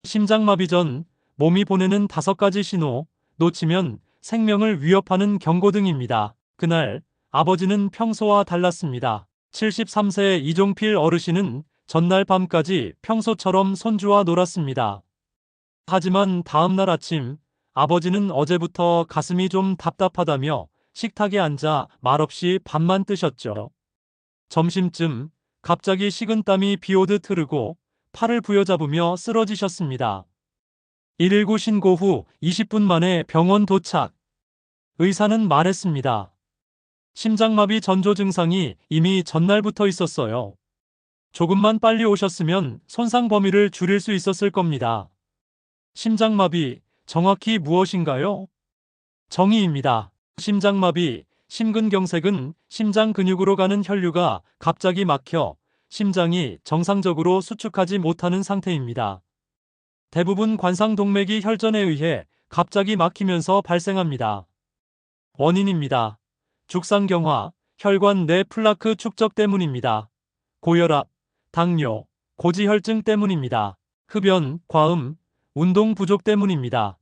심장마비 전 몸이 보내는 5가지 신호, 놓치면 생명을 위협하는 경고 등입니다. 그날 아버지는 평소와 달랐습니다. 73세의 이종필 어르신은 전날 밤까지 평소처럼 손주와 놀았습니다. 하지만 다음날 아침 아버지는 어제부터 가슴이 좀 답답하다며 식탁에 앉아 말없이 밥만 뜨셨죠. 점심쯤 갑자기 식은땀이 비오듯 흐르고 팔을 부여잡으며 쓰러지셨습니다. 119 신고 후 20분 만에 병원 도착. 의사는 말했습니다. 심장마비 전조 증상이 이미 전날부터 있었어요. 조금만 빨리 오셨으면 손상 범위를 줄일 수 있었을 겁니다. 심장마비, 정확히 무엇인가요? 정의입니다. 심장마비, 심근경색은 심장 근육으로 가는 혈류가 갑자기 막혀 심장이 정상적으로 수축하지 못하는 상태입니다. 대부분 관상동맥이 혈전에 의해 갑자기 막히면서 발생합니다. 원인입니다. 죽상경화, 혈관 내 플라크 축적 때문입니다. 고혈압, 당뇨, 고지혈증 때문입니다. 흡연, 과음, 운동 부족 때문입니다.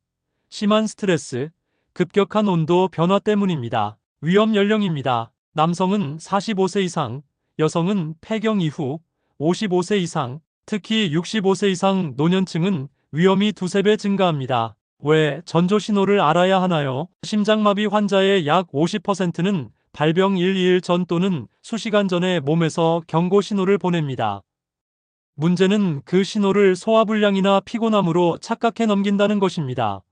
심한 스트레스, 급격한 온도 변화 때문입니다. 위험 연령입니다. 남성은 45세 이상, 여성은 폐경 이후 55세 이상, 특히 65세 이상 노년층은 위험이 2~3배 증가합니다. 왜 전조 신호를 알아야 하나요? 심장마비 환자의 약 50%는 발병 1~2일 전 또는 수시간 전에 몸에서 경고 신호를 보냅니다. 문제는 그 신호를 소화불량이나 피곤함으로 착각해 넘긴다는 것입니다.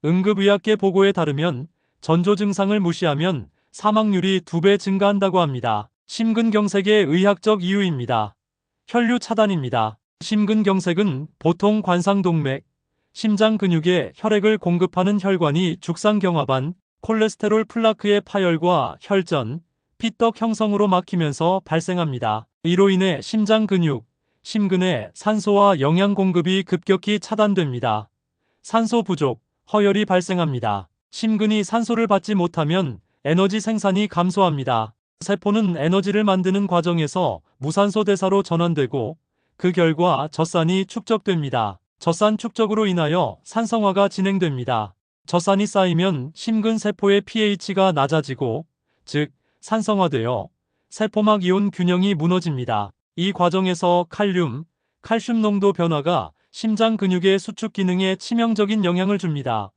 응급의학계 보고에 따르면 전조 증상을 무시하면 사망률이 2배 증가한다고 합니다. 심근경색의 의학적 이유입니다. 혈류 차단입니다. 심근경색은 보통 관상동맥, 심장 근육에 혈액을 공급하는 혈관이 죽상경화반, 콜레스테롤 플라크의 파열과 혈전, 피떡 형성으로 막히면서 발생합니다. 이로 인해 심장 근육, 심근에 산소와 영양 공급이 급격히 차단됩니다. 산소 부족, 허혈이 발생합니다. 심근이 산소를 받지 못하면 에너지 생산이 감소합니다. 세포는 에너지를 만드는 과정에서 무산소 대사로 전환되고 그 결과 젖산이 축적됩니다. 젖산 축적으로 인하여 산성화가 진행됩니다. 젖산이 쌓이면 심근세포의 pH가 낮아지고, 즉 산성화되어 세포막 이온 균형이 무너집니다. 이 과정에서 칼륨, 칼슘 농도 변화가 심장 근육의 수축 기능에 치명적인 영향을 줍니다.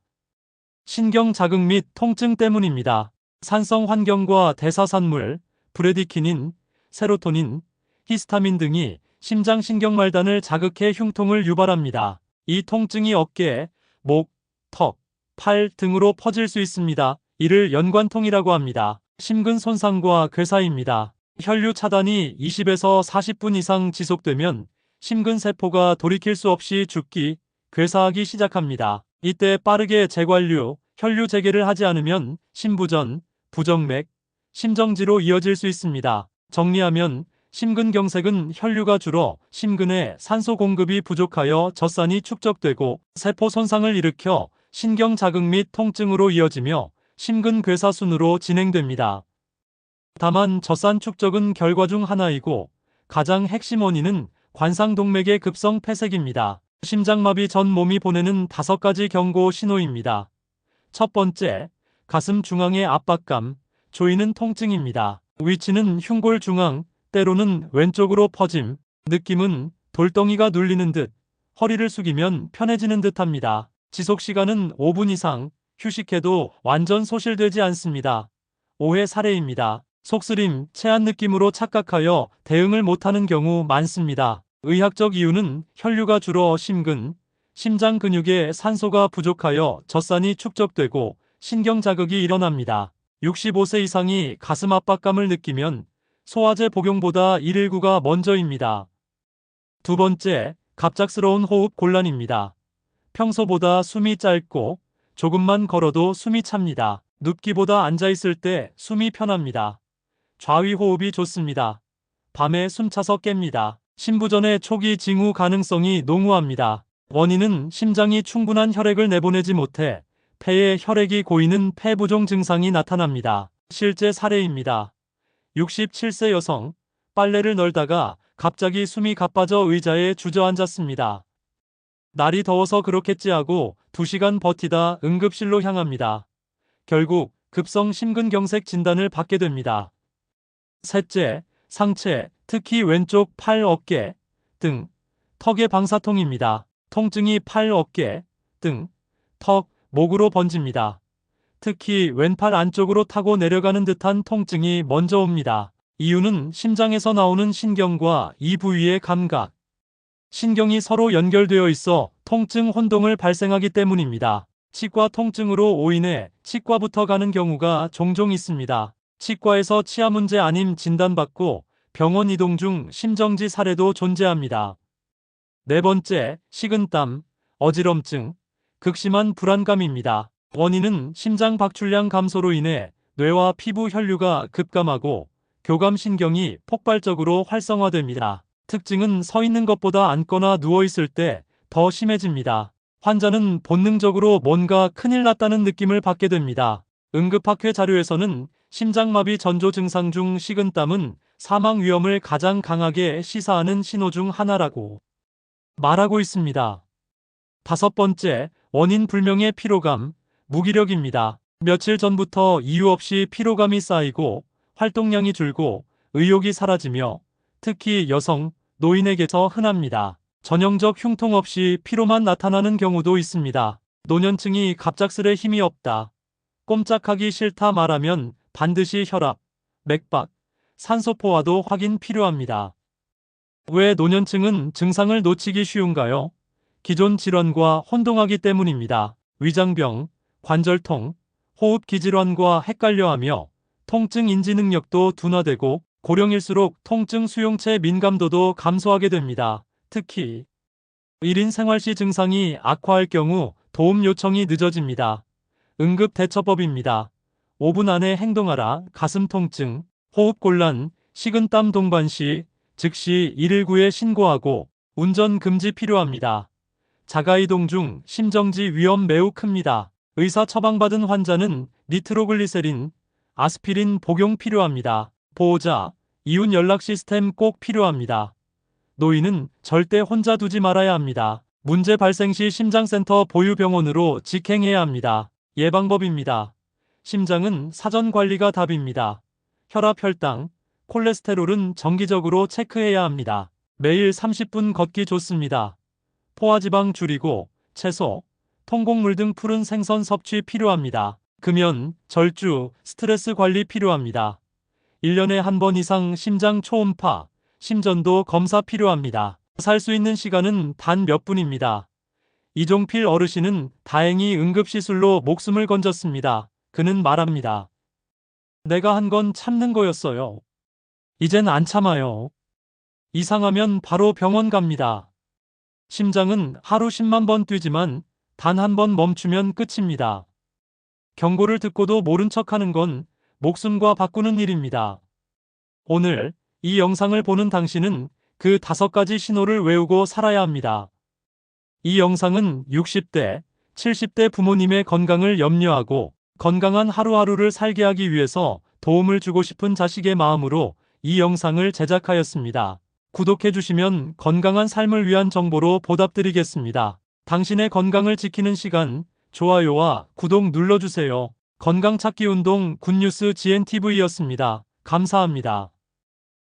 신경 자극 및 통증 때문입니다. 산성 환경과 대사산물, 브레디키닌, 세로토닌, 히스타민 등이 심장 신경말단을 자극해 흉통을 유발합니다. 이 통증이 어깨, 목, 턱, 팔 등으로 퍼질 수 있습니다. 이를 연관통이라고 합니다. 심근 손상과 괴사입니다. 혈류 차단이 20에서 40분 이상 지속되면 심근세포가 돌이킬 수 없이 죽기, 괴사하기 시작합니다. 이때 빠르게 재관류, 혈류 재개를 하지 않으면 심부전, 부정맥, 심정지로 이어질 수 있습니다. 정리하면 심근경색은 혈류가 줄어 심근에 산소 공급이 부족하여 젖산이 축적되고 세포 손상을 일으켜 신경자극 및 통증으로 이어지며 심근괴사순으로 진행됩니다. 다만 젖산 축적은 결과 중 하나이고 가장 핵심 원인은 관상동맥의 급성 폐색입니다. 심장마비 전 몸이 보내는 5가지 경고 신호입니다. 첫 번째, 가슴 중앙의 압박감, 조이는 통증입니다. 위치는 흉골 중앙, 때로는 왼쪽으로 퍼짐, 느낌은 돌덩이가 눌리는 듯, 허리를 숙이면 편해지는 듯합니다. 지속시간은 5분 이상, 휴식해도 완전 소실되지 않습니다. 오해 사례입니다. 속쓰림, 체한 느낌으로 착각하여 대응을 못하는 경우 많습니다. 의학적 이유는 혈류가 줄어 심근, 심장 근육에 산소가 부족하여 젖산이 축적되고 신경자극이 일어납니다. 65세 이상이 가슴 압박감을 느끼면 소화제 복용보다 119가 먼저입니다. 두 번째, 갑작스러운 호흡 곤란입니다. 평소보다 숨이 짧고 조금만 걸어도 숨이 찹니다. 눕기보다 앉아있을 때 숨이 편합니다. 좌위 호흡이 좋습니다. 밤에 숨차서 깹니다. 심부전의 초기 징후 가능성이 농후합니다. 원인은 심장이 충분한 혈액을 내보내지 못해 폐에 혈액이 고이는 폐부종 증상이 나타납니다. 실제 사례입니다. 67세 여성, 빨래를 널다가 갑자기 숨이 가빠져 의자에 주저앉았습니다. 날이 더워서 그렇겠지 하고 2시간 버티다 응급실로 향합니다. 결국 급성 심근경색 진단을 받게 됩니다. 셋째, 상체, 특히 왼쪽 팔, 어깨, 등, 턱의 방사통입니다. 통증이 팔, 어깨, 등, 턱, 목으로 번집니다. 특히 왼팔 안쪽으로 타고 내려가는 듯한 통증이 먼저 옵니다. 이유는 심장에서 나오는 신경과 이 부위의 감각, 신경이 서로 연결되어 있어 통증 혼동을 발생하기 때문입니다. 치과 통증으로 오인해 치과부터 가는 경우가 종종 있습니다. 치과에서 치아 문제 아님 진단받고 병원 이동 중 심정지 사례도 존재합니다. 네 번째, 식은땀, 어지럼증, 극심한 불안감입니다. 원인은 심장 박출량 감소로 인해 뇌와 피부 혈류가 급감하고 교감신경이 폭발적으로 활성화됩니다. 특징은 서 있는 것보다 앉거나 누워 있을 때 더 심해집니다. 환자는 본능적으로 뭔가 큰일 났다는 느낌을 받게 됩니다. 응급학회 자료에서는 심장마비 전조 증상 중 식은땀은 사망 위험을 가장 강하게 시사하는 신호 중 하나라고 말하고 있습니다. 다섯 번째, 원인 불명의 피로감, 무기력입니다. 며칠 전부터 이유 없이 피로감이 쌓이고 활동량이 줄고 의욕이 사라지며 특히 여성, 노인에게서 흔합니다. 전형적 흉통 없이 피로만 나타나는 경우도 있습니다. 노년층이 갑작스레 힘이 없다, 꼼짝하기 싫다 말하면 반드시 혈압, 맥박, 산소포화도 확인 필요합니다. 왜 노년층은 증상을 놓치기 쉬운가요? 기존 질환과 혼동하기 때문입니다. 위장병, 관절통, 호흡기질환과 헷갈려하며 통증 인지 능력도 둔화되고 고령일수록 통증 수용체 민감도도 감소하게 됩니다. 특히 1인 생활 시 증상이 악화할 경우 도움 요청이 늦어집니다. 응급대처법입니다. 5분 안에 행동하라. 가슴 통증, 호흡곤란, 식은땀 동반 시 즉시 119에 신고하고 운전 금지 필요합니다. 자가이동 중 심정지 위험 매우 큽니다. 의사 처방받은 환자는 니트로글리세린, 아스피린 복용 필요합니다. 보호자, 이웃 연락 시스템 꼭 필요합니다. 노인은 절대 혼자 두지 말아야 합니다. 문제 발생 시 심장센터 보유병원으로 직행해야 합니다. 예방법입니다. 심장은 사전 관리가 답입니다. 혈압, 혈당, 콜레스테롤은 정기적으로 체크해야 합니다. 매일 30분 걷기 좋습니다. 포화지방 줄이고 채소, 통곡물 등 푸른 생선 섭취 필요합니다. 금연, 절주, 스트레스 관리 필요합니다. 1년에 한 번 이상 심장 초음파, 심전도 검사 필요합니다. 살 수 있는 시간은 단 몇 분입니다. 이종필 어르신은 다행히 응급시술로 목숨을 건졌습니다. 그는 말합니다. 내가 한 건 참는 거였어요. 이젠 안 참아요. 이상하면 바로 병원 갑니다. 심장은 하루 10만 번 뛰지만 단 한 번 멈추면 끝입니다. 경고를 듣고도 모른 척하는 건 목숨과 바꾸는 일입니다. 오늘 이 영상을 보는 당신은 그 5가지 신호를 외우고 살아야 합니다. 이 영상은 60대, 70대 부모님의 건강을 염려하고 건강한 하루하루를 살게 하기 위해서 도움을 주고 싶은 자식의 마음으로 이 영상을 제작하였습니다. 구독해주시면 건강한 삶을 위한 정보로 보답드리겠습니다. 당신의 건강을 지키는 시간, 좋아요와 구독 눌러주세요. 건강찾기 운동 굿뉴스 GNTV였습니다. 감사합니다.